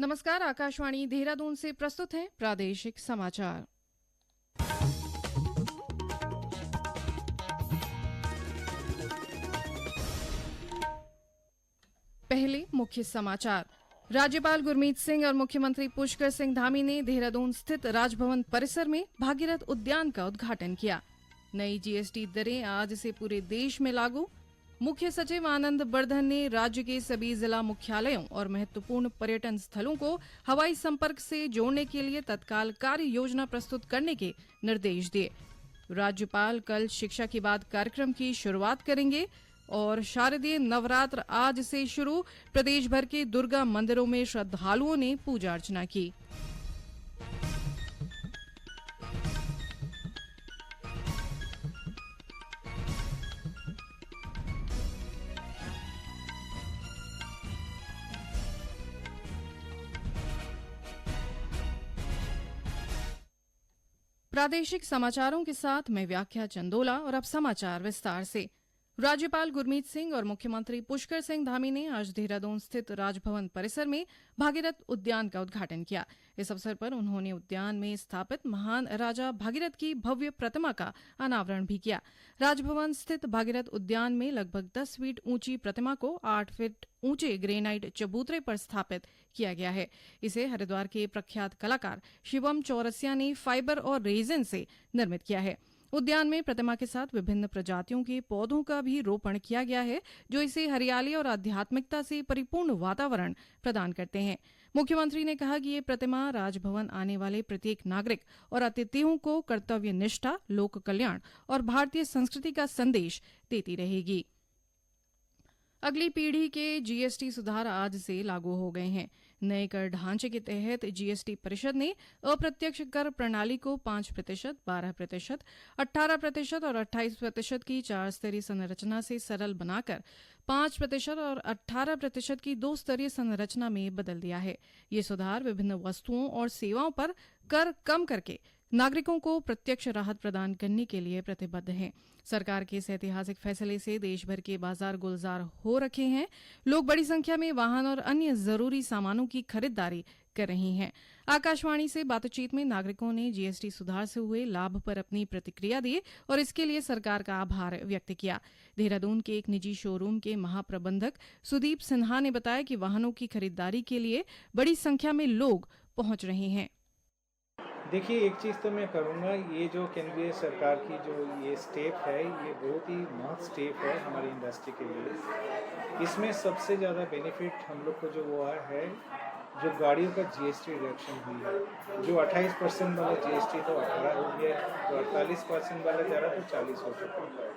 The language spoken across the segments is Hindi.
नमस्कार, आकाशवाणी देहरादून से प्रस्तुत है प्रादेशिक समाचार। पहले मुख्य समाचार। राज्यपाल गुरमीत सिंह और मुख्यमंत्री पुष्कर सिंह धामी ने देहरादून स्थित राजभवन परिसर में भागीरथ उद्यान का उद्घाटन किया। नई जीएसटी दरें आज से पूरे देश में लागू। मुख्य सचिव आनंद बर्धन ने राज्य के सभी जिला मुख्यालयों और महत्वपूर्ण पर्यटन स्थलों को हवाई संपर्क से जोड़ने के लिए तत्काल कार्य योजना प्रस्तुत करने के निर्देश दिए। राज्यपाल कल शिक्षा की बात कार्यक्रम की शुरुआत करेंगे और शारदीय नवरात्र आज से शुरू। प्रदेश भर के दुर्गा मंदिरों में श्रद्धालुओं ने पूजा अर्चना की। प्रादेशिक समाचारों के साथ मैं व्याख्या चंदोला और अब समाचार विस्तार से। राज्यपाल गुरमीत सिंह और मुख्यमंत्री पुष्कर सिंह धामी ने आज देहरादून स्थित राजभवन परिसर में भागीरथ उद्यान का उद्घाटन किया। इस अवसर पर उन्होंने उद्यान में स्थापित महान राजा भागीरथ की भव्य प्रतिमा का अनावरण भी किया। राजभवन स्थित भागीरथ उद्यान में लगभग 10 फीट ऊंची प्रतिमा को 8 फीट ऊंचे ग्रेनाइट चबूतरे पर स्थापित किया गया है। इसे हरिद्वार के प्रख्यात कलाकार शिवम चौरसिया ने फाइबर और रेजिन से निर्मित किया है। उद्यान में प्रतिमा के साथ विभिन्न प्रजातियों के पौधों का भी रोपण किया गया है, जो इसे हरियाली और आध्यात्मिकता से परिपूर्ण वातावरण प्रदान करते हैं। मुख्यमंत्री ने कहा कि ये प्रतिमा राजभवन आने वाले प्रत्येक नागरिक और अतिथियों को कर्तव्य निष्ठा, लोक कल्याण और भारतीय संस्कृति का संदेश देती रहेगी। अगली पीढ़ी के जीएसटी सुधार आज से लागू हो गए हैं। नए कर ढांचे के तहत जीएसटी परिषद ने अप्रत्यक्ष कर प्रणाली को 5%, 12%, 18% और 28% की 4 स्तरीय संरचना से सरल बनाकर 5% और 18% की 2 स्तरीय संरचना में बदल दिया है। ये सुधार विभिन्न वस्तुओं और सेवाओं पर कर कम करके नागरिकों को प्रत्यक्ष राहत प्रदान करने के लिए प्रतिबद्ध हैं। सरकार के इस ऐतिहासिक फैसले से देश भर के बाजार गुलजार हो रखे हैं। लोग बड़ी संख्या में वाहन और अन्य जरूरी सामानों की खरीदारी कर रहे हैं। आकाशवाणी से बातचीत में नागरिकों ने जीएसटी सुधार से हुए लाभ पर अपनी प्रतिक्रिया दी और इसके लिए सरकार का आभार व्यक्त किया। देहरादून के एक निजी शोरूम के महाप्रबंधक सुदीप सिन्हा ने बताया कि वाहनों की खरीदारी के लिए बड़ी संख्या में लोग पहुंच रहे हैं। देखिए, एक चीज़ तो मैं करूँगा, ये जो केंद्रीय सरकार की जो ये स्टेप है, ये बहुत ही महत्वपूर्ण स्टेप है हमारी इंडस्ट्री के लिए। इसमें सबसे ज़्यादा बेनिफिट हम लोग को जो हुआ है, जो गाड़ियों का जीएसटी रिडक्शन हुई है। जो 28% वाला जीएसटी तो 18 हो गया, जो 48% वाला जा रहा तो 40 हो चुका है।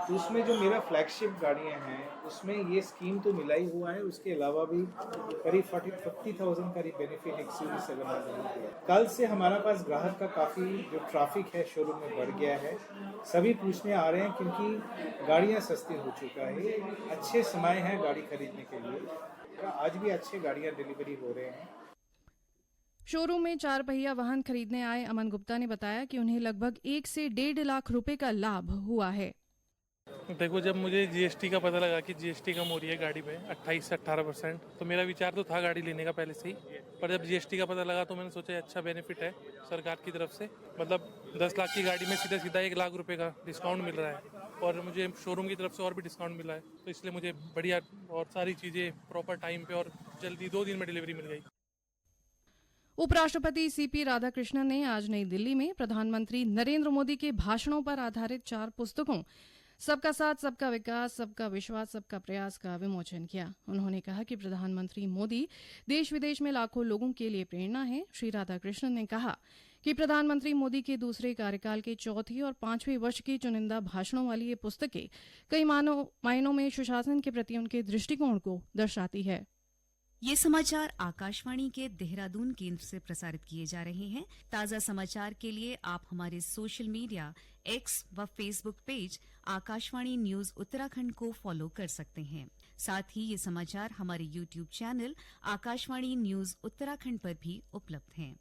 तो उसमें जो मेरा फ्लैगशिप गाड़ियाँ हैं, उसमें ये स्कीम तो मिला ही हुआ है। उसके अलावा भी करीब 40,000 करीब बेनिफिट XUV7 में। कल से हमारा पास ग्राहक का काफ़ी जो ट्रैफिक है शोरूम में बढ़ गया है। सभी पूछने आ रहे हैं क्योंकि गाड़ियाँ सस्ती हो चुका है। अच्छे समय है गाड़ी खरीदने के लिए। आज भी अच्छे गाड़ियाँ डिलीवरी हो रहे हैं। शोरूम में 4 पहिया वाहन खरीदने आए अमन गुप्ता ने बताया कि उन्हें लगभग 1 से 1.5 लाख रुपए का लाभ हुआ है। देखो, जब मुझे जीएसटी का पता लगा कि जीएसटी कम हो रही है गाड़ी पे 28 से 18%, तो मेरा विचार तो था गाड़ी लेने का पहले से ही। पर जब जीएसटी का पता लगा तो मैंने सोचा अच्छा बेनिफिट है सरकार की तरफ से। मतलब 10 लाख की गाड़ी में सीधा सीधा 1 लाख रुपए का डिस्काउंट मिल रहा है और मुझे शोरूम की तरफ से और भी डिस्काउंट मिला है। तो इसलिए मुझे बढ़िया और सारी चीज़ें प्रॉपर टाइम पे और जल्दी 2 दिन में डिलीवरी मिल गई। उपराष्ट्रपति सीपी राधाकृष्णन ने आज नई दिल्ली में प्रधानमंत्री नरेंद्र मोदी के भाषणों पर आधारित 4 पुस्तकों सबका साथ, सबका विकास, सबका विश्वास, सबका प्रयास का विमोचन किया। उन्होंने कहा कि प्रधानमंत्री मोदी देश विदेश में लाखों लोगों के लिए प्रेरणा है। श्री राधाकृष्णन ने कहा कि प्रधानमंत्री मोदी के दूसरे कार्यकाल के चौथी और 5वें वर्ष के चुनिंदा भाषणों वाली ये पुस्तकें कई मायनों में सुशासन के प्रति उनके दृष्टिकोण को दर्शाती है। ये समाचार आकाशवाणी के देहरादून केंद्र से प्रसारित किए जा रहे हैं। ताजा समाचार के लिए आप हमारे सोशल मीडिया X व Facebook page Akashvani news Uttarakhand को फॉलो कर सकते हैं। साथ ही ये समाचार हमारे YouTube channel Akashvani news Uttarakhand पर भी उपलब्ध हैं।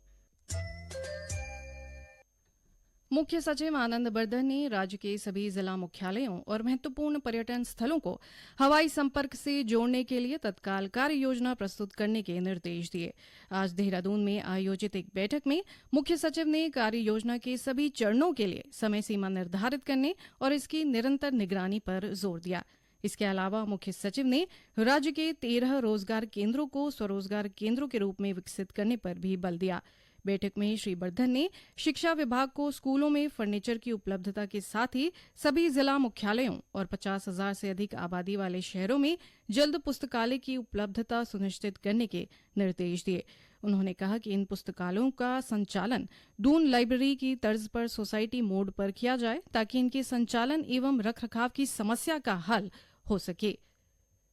मुख्य सचिव आनंद बर्धन ने राज्य के सभी जिला मुख्यालयों और महत्वपूर्ण पर्यटन स्थलों को हवाई संपर्क से जोड़ने के लिए तत्काल कार्य योजना प्रस्तुत करने के निर्देश दिए। आज देहरादून में आयोजित एक बैठक में मुख्य सचिव ने कार्य योजना के सभी चरणों के लिए समय सीमा निर्धारित करने और इसकी निरंतर निगरानी पर जोर दिया। इसके अलावा मुख्य सचिव ने राज्य के 13 रोजगार केंद्रों को स्वरोजगार केंद्रों के रूप में विकसित करने पर भी बल दिया। बैठक में श्री बर्धन ने शिक्षा विभाग को स्कूलों में फर्नीचर की उपलब्धता के साथ ही सभी जिला मुख्यालयों और 50,000 से अधिक आबादी वाले शहरों में जल्द पुस्तकालय की उपलब्धता सुनिश्चित करने के निर्देश दिए। उन्होंने कहा कि इन पुस्तकालयों का संचालन दून लाइब्रेरी की तर्ज पर सोसाइटी मोड पर किया जाए ताकि इनके संचालन एवं रखरखाव की समस्या का हल हो सके।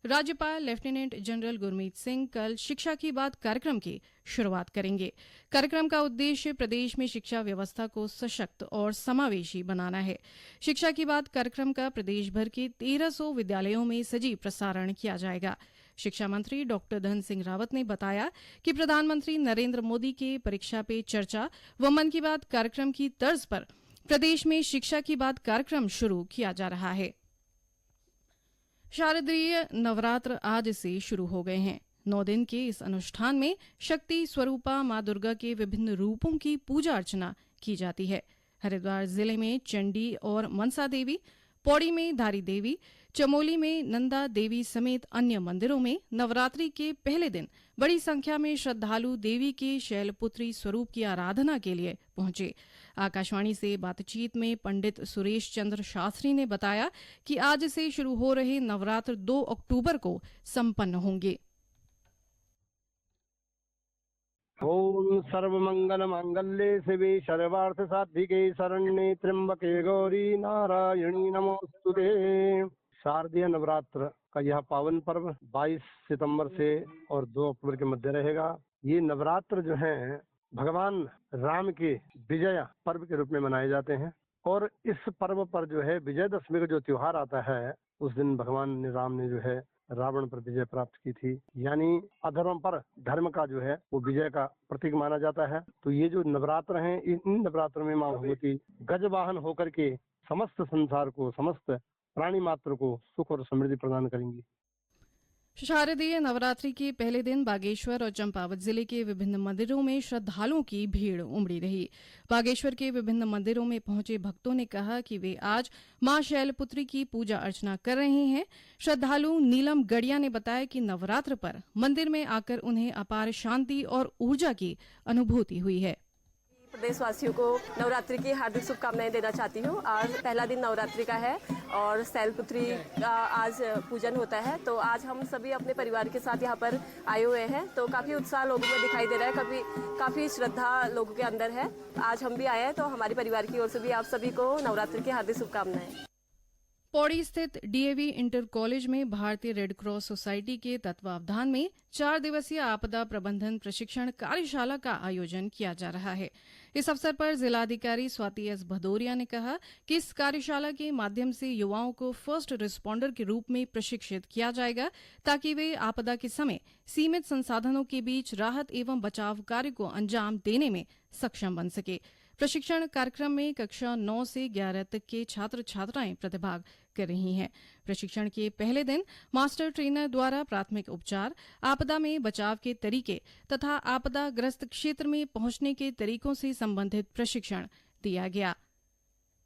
राज्यपाल लेफ्टिनेंट जनरल गुरमीत सिंह कल शिक्षा की बात कार्यक्रम की शुरुआत करेंगे। कार्यक्रम का उद्देश्य प्रदेश में शिक्षा व्यवस्था को सशक्त और समावेशी बनाना है। शिक्षा की बात कार्यक्रम का प्रदेश भर के 1300 विद्यालयों में सजीव प्रसारण किया जाएगा। शिक्षा मंत्री डॉक्टर धन सिंह रावत ने बताया कि प्रधानमंत्री नरेंद्र मोदी के परीक्षा पे चर्चा व मन की बात कार्यक्रम की तर्ज पर प्रदेश में शिक्षा की बात कार्यक्रम शुरू किया जा रहा है। शारदीय नवरात्र आज से शुरू हो गए हैं। 9 दिन के इस अनुष्ठान में शक्ति स्वरूपा मां दुर्गा के विभिन्न रूपों की पूजा अर्चना की जाती है। हरिद्वार जिले में चंडी और मनसा देवी, पौड़ी में धारी देवी, चमोली में नंदा देवी समेत अन्य मंदिरों में नवरात्रि के पहले दिन बड़ी संख्या में श्रद्धालु देवी के शैलपुत्री स्वरूप की आराधना के लिए पहुंचे। आकाशवाणी से बातचीत में पंडित सुरेश चंद्र शास्त्री ने बताया कि आज से शुरू हो रहे नवरात्र 2 अक्टूबर को संपन्न होंगे। ओम सर्वमंगल मांगल्ये शिवे सर्वार्थ साधिके शरण्ये त्र्यंबके गौरी नारायणी नमोस्तुते। शारदीय नवरात्र का यह पावन पर्व 22 सितंबर से और 2 अक्टूबर के मध्य रहेगा। ये नवरात्र जो है भगवान राम के विजय पर्व के रूप में मनाए जाते हैं और इस पर्व पर जो है विजयदशमी का जो त्योहार आता है उस दिन भगवान राम ने जो है रावण पर विजय प्राप्त की थी, यानी अधर्म पर धर्म का जो है वो विजय का प्रतीक माना जाता है। तो ये जो नवरात्र हैं इन नवरात्रों में मां भगवती गजवाहन होकर के समस्त संसार को, समस्त प्राणी मात्र को सुख और समृद्धि प्रदान करेंगी। शारदीय नवरात्रि के पहले दिन बागेश्वर और चंपावत जिले के विभिन्न मंदिरों में श्रद्धालुओं की भीड़ उमड़ी रही। बागेश्वर के विभिन्न मंदिरों में पहुंचे भक्तों ने कहा कि वे आज मां शैलपुत्री की पूजा अर्चना कर रहे हैं। श्रद्धालु नीलम गड़िया ने बताया कि नवरात्र पर मंदिर में आकर उन्हें अपार शांति और ऊर्जा की अनुभूति हुई है। प्रदेशवासियों को नवरात्रि की हार्दिक शुभकामनाएं देना चाहती हूँ। आज पहला दिन नवरात्रि का है और शैलपुत्री का आज पूजन होता है, तो आज हम सभी अपने परिवार के साथ यहाँ पर आए हुए हैं। तो काफ़ी उत्साह लोगों में दिखाई दे रहा है, काफ़ी श्रद्धा लोगों के अंदर है। आज हम भी आए हैं, तो हमारे परिवार की ओर से भी आप सभी को नवरात्रि की हार्दिक शुभकामनाएं। पौड़ी स्थित डीएवी इंटर कॉलेज में भारतीय रेड क्रॉस सोसाइटी के तत्वावधान में 4 दिवसीय आपदा प्रबंधन प्रशिक्षण कार्यशाला का आयोजन किया जा रहा है। इस अवसर पर जिलाधिकारी स्वाति एस भदौरिया ने कहा कि इस कार्यशाला के माध्यम से युवाओं को फर्स्ट रिस्पॉन्डर के रूप में प्रशिक्षित किया जाएगा ताकि वे आपदा के समय सीमित संसाधनों के बीच राहत एवं बचाव कार्य को अंजाम देने में सक्षम बन सके। प्रशिक्षण कार्यक्रम में कक्षा 9 से 11 तक के छात्र छात्राएं प्रतिभाग कर रही हैं। प्रशिक्षण के पहले दिन मास्टर ट्रेनर द्वारा प्राथमिक उपचार, आपदा में बचाव के तरीके तथा आपदाग्रस्त क्षेत्र में पहुंचने के तरीकों से संबंधित प्रशिक्षण दिया गया।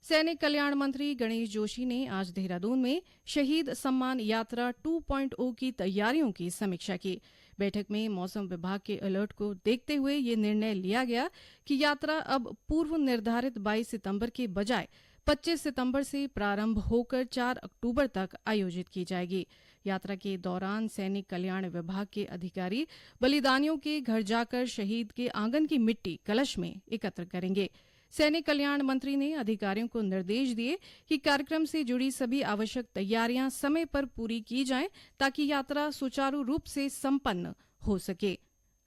सैनिक कल्याण मंत्री गणेश जोशी ने आज देहरादून में शहीद सम्मान यात्रा 2.0 की तैयारियों की समीक्षा की। बैठक में मौसम विभाग के अलर्ट को देखते हुए ये निर्णय लिया गया कि यात्रा अब पूर्व निर्धारित 22 सितंबर के बजाय 25 सितंबर से प्रारंभ होकर 4 अक्टूबर तक आयोजित की जाएगी। यात्रा के दौरान सैनिक कल्याण विभाग के अधिकारी बलिदानियों के घर जाकर शहीद के आंगन की मिट्टी कलश में एकत्र करेंगे। सैनिक कल्याण मंत्री ने अधिकारियों को निर्देश दिए कि कार्यक्रम से जुड़ी सभी आवश्यक तैयारियां समय पर पूरी की जाएं ताकि यात्रा सुचारू रूप से संपन्न हो सके।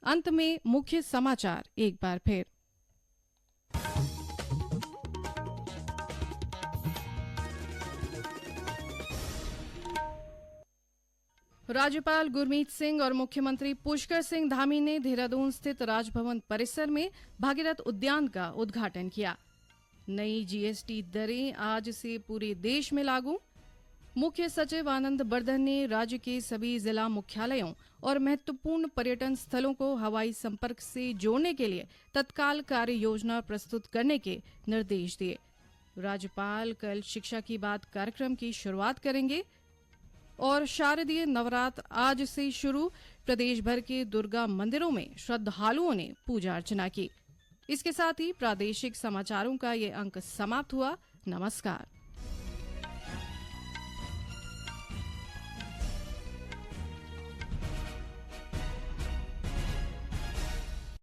अंत में मुख्य समाचार एक बार फिर। राज्यपाल गुरमीत सिंह और मुख्यमंत्री पुष्कर सिंह धामी ने देहरादून स्थित राजभवन परिसर में भागीरथ उद्यान का उद्घाटन किया। नई जीएसटी दरें आज से पूरे देश में लागू। मुख्य सचिव आनंद बर्धन ने राज्य के सभी जिला मुख्यालयों और महत्वपूर्ण पर्यटन स्थलों को हवाई संपर्क से जोड़ने के लिए तत्काल कार्य योजना प्रस्तुत करने के निर्देश दिए। राज्यपाल कल शिक्षा की बात कार्यक्रम की शुरुआत करेंगे और शारदीय नवरात्र आज से शुरू। प्रदेश भर के दुर्गा मंदिरों में श्रद्धालुओं ने पूजा अर्चना की। इसके साथ ही प्रादेशिक समाचारों का ये अंक समाप्त हुआ। नमस्कार।